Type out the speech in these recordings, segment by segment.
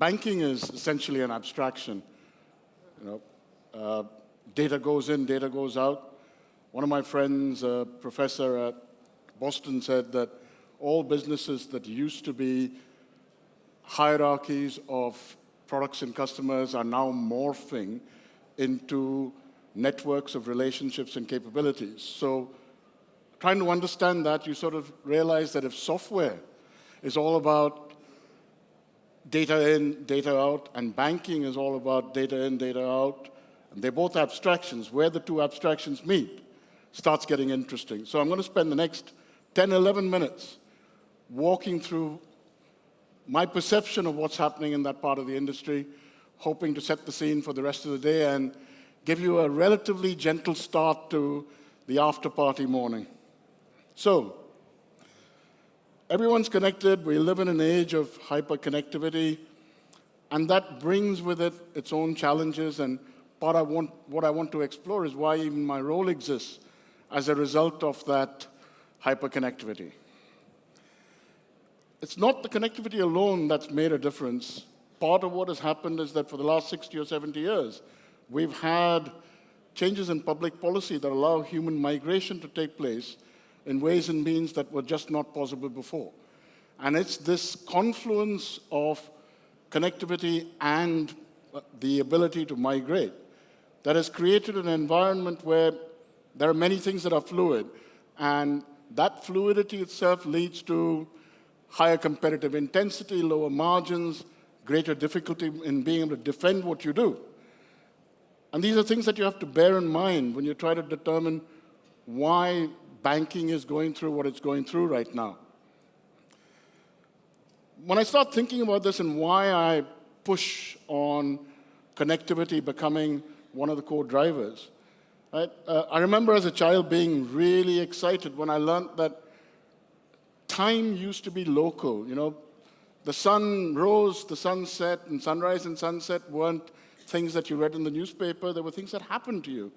banking is essentially an abstraction. Data goes in, data goes out. One of my friends, a professor at Boston, said that all businesses that used to be hierarchies of products and customers are now morphing into networks of relationships and capabilities. So trying to understand that, you sort of realize that if software is all about data in, data out, and banking is all about data in, data out, and they're both abstractions, where the two abstractions meet starts getting interesting. So I'm going to spend the next 10, 11 minutes walking through my perception of what's happening in that part of the industry, hoping to set the scene for the rest of the day and give you a relatively gentle start to the after-party morning. So, everyone's connected. We live in an age of hyperconnectivity, and that brings with it its own challenges. And what I want to explore is why even my role exists as a result of that hyperconnectivity. It's not the connectivity alone that's made a difference. Part of what has happened is that for the last 60 or 70 years, we've had changes in public policy that allow human migration to take place in ways and means that were just not possible before. And it's this confluence of connectivity and the ability to migrate that has created an environment where there are many things that are fluid, and that fluidity itself leads to higher competitive intensity, lower margins, greater difficulty in being able to defend what you do. And these are things that you have to bear in mind when you try to determine why banking is going through what it's going through right now. When I start thinking about this and why I push on connectivity becoming one of the core drivers, right? I remember as a child being really excited when I learned that time used to be local. The sun rose, the sun set, and sunrise and sunset weren't things that you read in the newspaper. They were things that happened to you.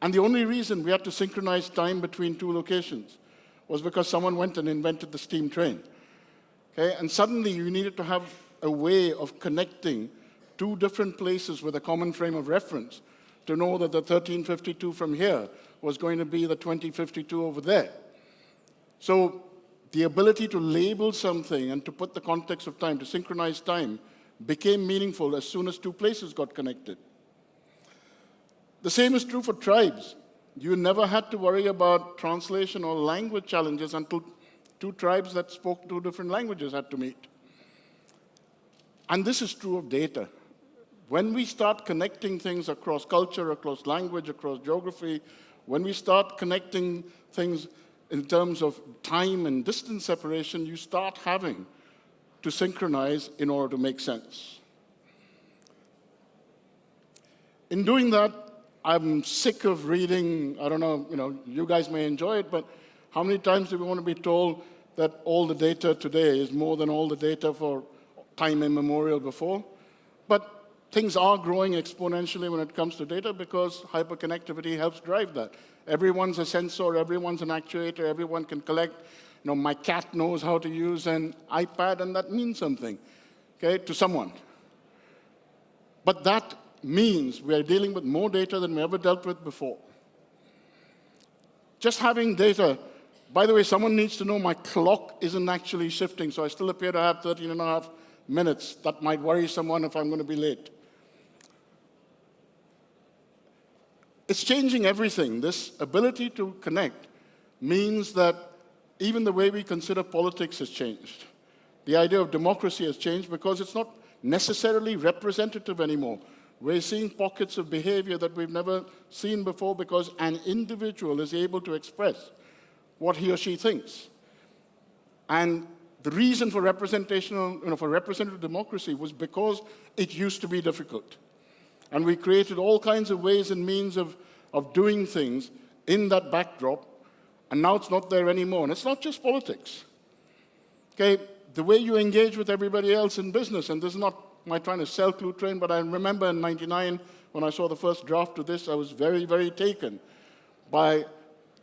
And the only reason we had to synchronize time between two locations was because someone went and invented the steam train. Okay? And suddenly you needed to have a way of connecting two different places with a common frame of reference to know that the 1352 from here was going to be the 2052 over there. So the ability to label something and to put the context of time, to synchronize time, became meaningful as soon as two places got connected. The same is true for tribes. You never had to worry about translation or language challenges until two tribes that spoke two different languages had to meet. And this is true of data. When we start connecting things across culture, across language, across geography, when we start connecting things in terms of time and distance separation, you start having to synchronize in order to make sense. In doing that, I'm sick of reading, I don't know, you guys may enjoy it, but how many times do we want to be told that all the data today is more than all the data for time immemorial before? But things are growing exponentially when it comes to data because hyperconnectivity helps drive that. Everyone's a sensor, everyone's an actuator, everyone can collect. My cat knows how to use an iPad, and that means something, okay, to someone. But that means we are dealing with more data than we ever dealt with before. Just having data, by the way, someone needs to know my clock isn't actually shifting, so I still appear to have 13 and a half minutes. That might worry someone if I'm going to be late. It's changing everything. This ability to connect means that even the way we consider politics has changed. The idea of democracy has changed because it's not necessarily representative anymore. We're seeing pockets of behavior that we've never seen before because an individual is able to express what he or she thinks. And the reason for representative democracy was because it used to be difficult. And we created all kinds of ways and means of doing things in that backdrop, and now it's not there anymore. And it's not just politics. Okay, the way you engage with everybody else in business, and this is not my trying to sell Clue Train, but I remember in '99 when I saw the first draft of this, I was very, very taken by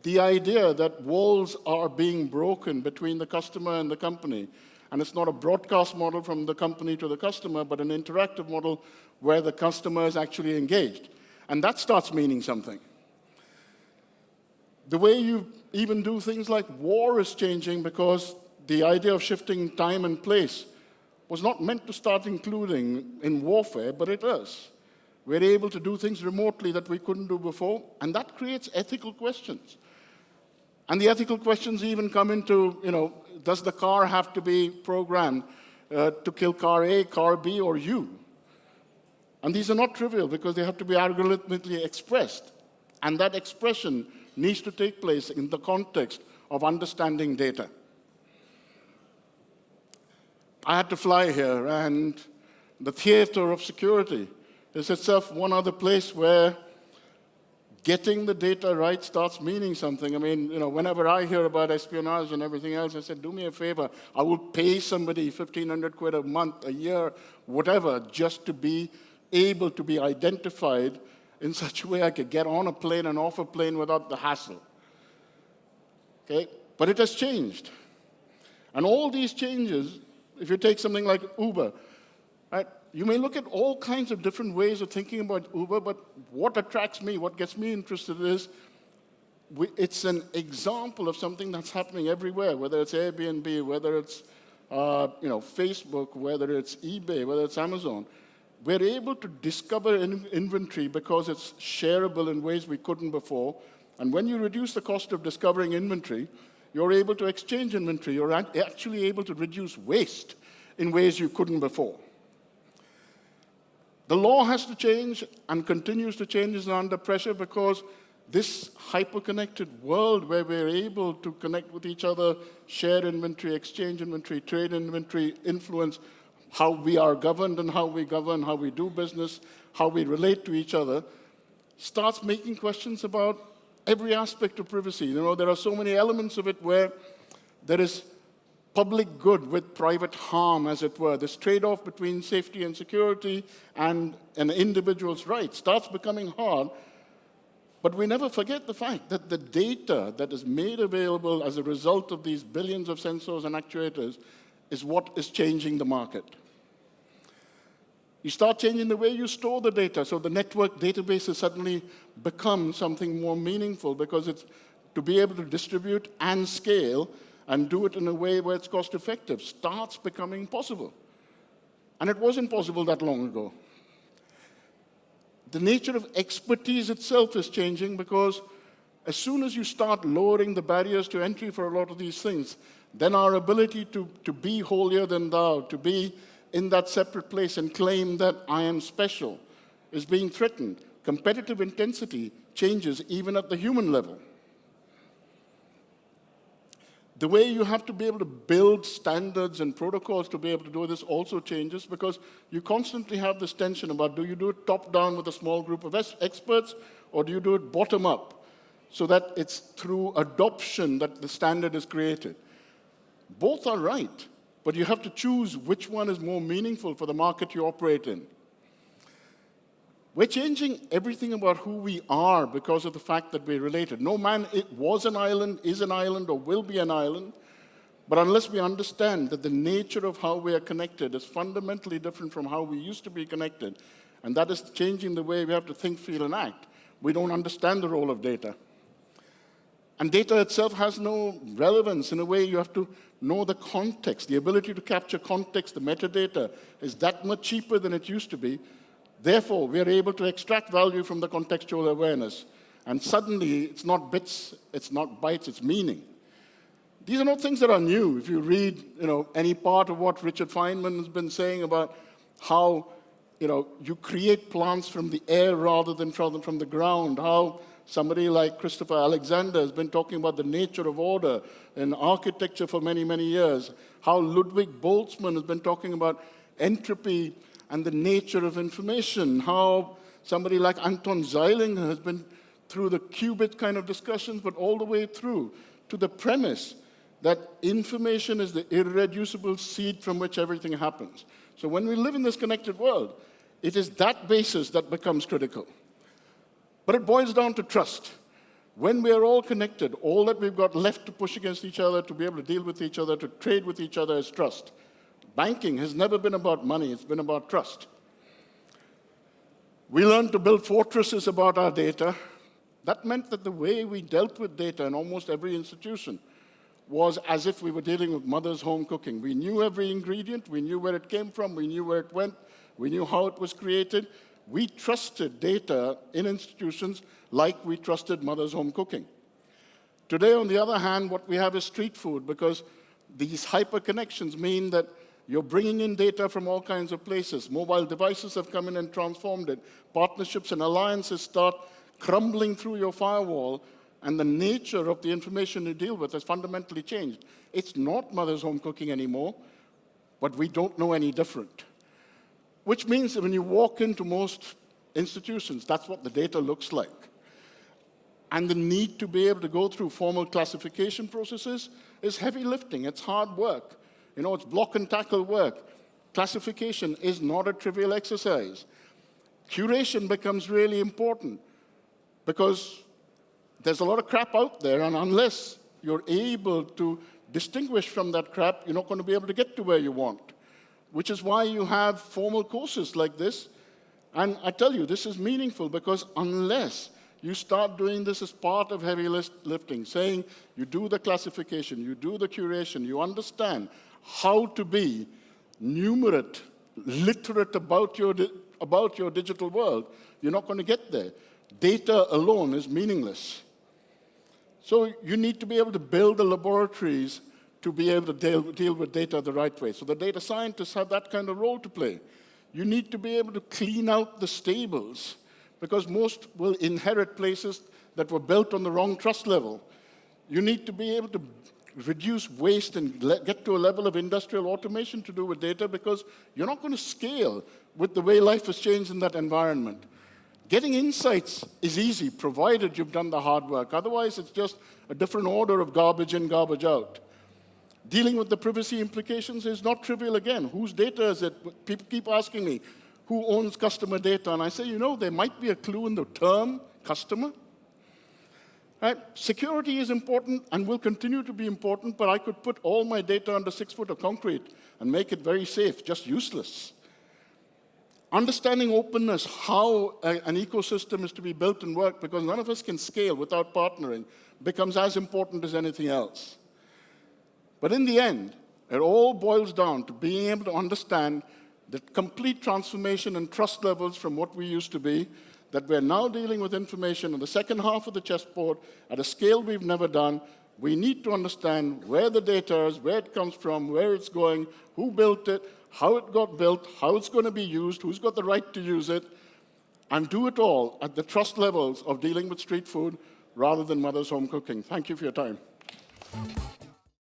the idea that walls are being broken between the customer and the company, and it's not a broadcast model from the company to the customer, but an interactive model where the customer is actually engaged. And that starts meaning something. The way you even do things like war is changing because the idea of shifting time and place was not meant to start including in warfare, but it is. We're able to do things remotely that we couldn't do before, and that creates ethical questions. And the ethical questions even come into, does the car have to be programmed to kill car A, car B, or you? And these are not trivial because they have to be algorithmically expressed. And that expression needs to take place in the context of understanding data. I had to fly here, and the theater of security is itself one other place where getting the data right starts meaning something. I mean, whenever I hear about espionage and everything else, I said, do me a favor, I will pay somebody 1,500 quid a month, a year, whatever, just to be able to be identified in such a way I could get on a plane and off a plane without the hassle. Okay? But it has changed. And all these changes, if you take something like Uber, right? You may look at all kinds of different ways of thinking about Uber, but what attracts me, what gets me interested is it's an example of something that's happening everywhere, whether it's Airbnb, whether it's Facebook, whether it's eBay, whether it's Amazon. We're able to discover inventory because it's shareable in ways we couldn't before. And when you reduce the cost of discovering inventory, you're able to exchange inventory. You're actually able to reduce waste in ways you couldn't before. The law has to change and continues to change is under pressure because this hyper-connected world where we're able to connect with each other, share inventory, exchange inventory, trade inventory, influence how we are governed and how we govern, how we do business, how we relate to each other, starts making questions about every aspect of privacy. There are so many elements of it where there is public good with private harm, as it were. This trade-off between safety and security and an individual's rights starts becoming hard, but we never forget the fact that the data that is made available as a result of these billions of sensors and actuators is what is changing the market. You start changing the way you store the data, so the network databases suddenly become something more meaningful because it's to be able to distribute and scale and do it in a way where it's cost-effective starts becoming possible. And it wasn't possible that long ago. The nature of expertise itself is changing because as soon as you start lowering the barriers to entry for a lot of these things, then our ability to be holier than thou, to be in that separate place and claim that I am special is being threatened. Competitive intensity changes even at the human level. The way you have to be able to build standards and protocols to be able to do this also changes because you constantly have this tension about do you do it top-down with a small group of experts or do you do it bottom-up so that it's through adoption that the standard is created. Both are right, but you have to choose which one is more meaningful for the market you operate in. We're changing everything about who we are because of the fact that we're related. No man was an island, is an island, or will be an island. But unless we understand that the nature of how we are connected is fundamentally different from how we used to be connected, and that is changing the way we have to think, feel, and act, we don't understand the role of data. And data itself has no relevance. In a way, you have to know the context. The ability to capture context, the metadata, is that much cheaper than it used to be. Therefore, we are able to extract value from the contextual awareness. And suddenly, it's not bits, it's not bytes, it's meaning. These are not things that are new. If you read any part of what Richard Feynman has been saying about how you create plants from the air rather than from the ground, how somebody like Christopher Alexander has been talking about the nature of order in architecture for many, many years, how Ludwig Boltzmann has been talking about entropy and the nature of information, how somebody like Anton Zeilinger has been through the qubit kind of discussions, but all the way through to the premise that information is the irreducible seed from which everything happens. So when we live in this connected world, it is that basis that becomes critical. But it boils down to trust. When we are all connected, all that we've got left to push against each other, to be able to deal with each other, to trade with each other is trust. Banking has never been about money, it's been about trust. We learned to build fortresses about our data. That meant that the way we dealt with data in almost every institution was as if we were dealing with mother's home cooking. We knew every ingredient, we knew where it came from, we knew where it went, we knew how it was created. We trusted data in institutions like we trusted mother's home cooking. Today, on the other hand, what we have is street food, because these hyperconnections mean that you're bringing in data from all kinds of places. Mobile devices have come in and transformed it. Partnerships and alliances start crumbling through your firewall, and the nature of the information you deal with has fundamentally changed. It's not mother's home cooking anymore, but we don't know any different. Which means that when you walk into most institutions, that's what the data looks like. And the need to be able to go through formal classification processes is heavy lifting. It's hard work. You know, it's block and tackle work. Classification is not a trivial exercise. Curation becomes really important because there's a lot of crap out there, and unless you're able to distinguish from that crap, you're not going to be able to get to where you want. Which is why you have formal courses like this. And I tell you, this is meaningful because unless you start doing this as part of heavy lifting, saying you do the classification, you do the curation, you understand how to be numerate, literate about your digital world, you're not going to get there. Data alone is meaningless. So you need to be able to build the laboratories to be able to deal with data the right way. So the data scientists have that kind of role to play. You need to be able to clean out the stables, because most will inherit places that were built on the wrong trust level. You need to be able to reduce waste and get to a level of industrial automation to do with data, because you're not going to scale with the way life has changed in that environment. Getting insights is easy, provided you've done the hard work. Otherwise, it's just a different order of garbage in, garbage out. Dealing with the privacy implications is not trivial again. Whose data is it? People keep asking me, who owns customer data? And I say, you know, there might be a clue in the term customer. Right? Security is important and will continue to be important, but I could put all my data under 6 foot of concrete and make it very safe, just useless. Understanding openness, how an ecosystem is to be built and work, because none of us can scale without partnering, becomes as important as anything else. But in the end, it all boils down to being able to understand the complete transformation and trust levels from what we used to be, that we're now dealing with information in the second half of the chessboard at a scale we've never done. We need to understand where the data is, where it comes from, where it's going, who built it, how it got built, how it's going to be used, who's got the right to use it, and do it all at the trust levels of dealing with street food rather than mother's home cooking. Thank you for your time.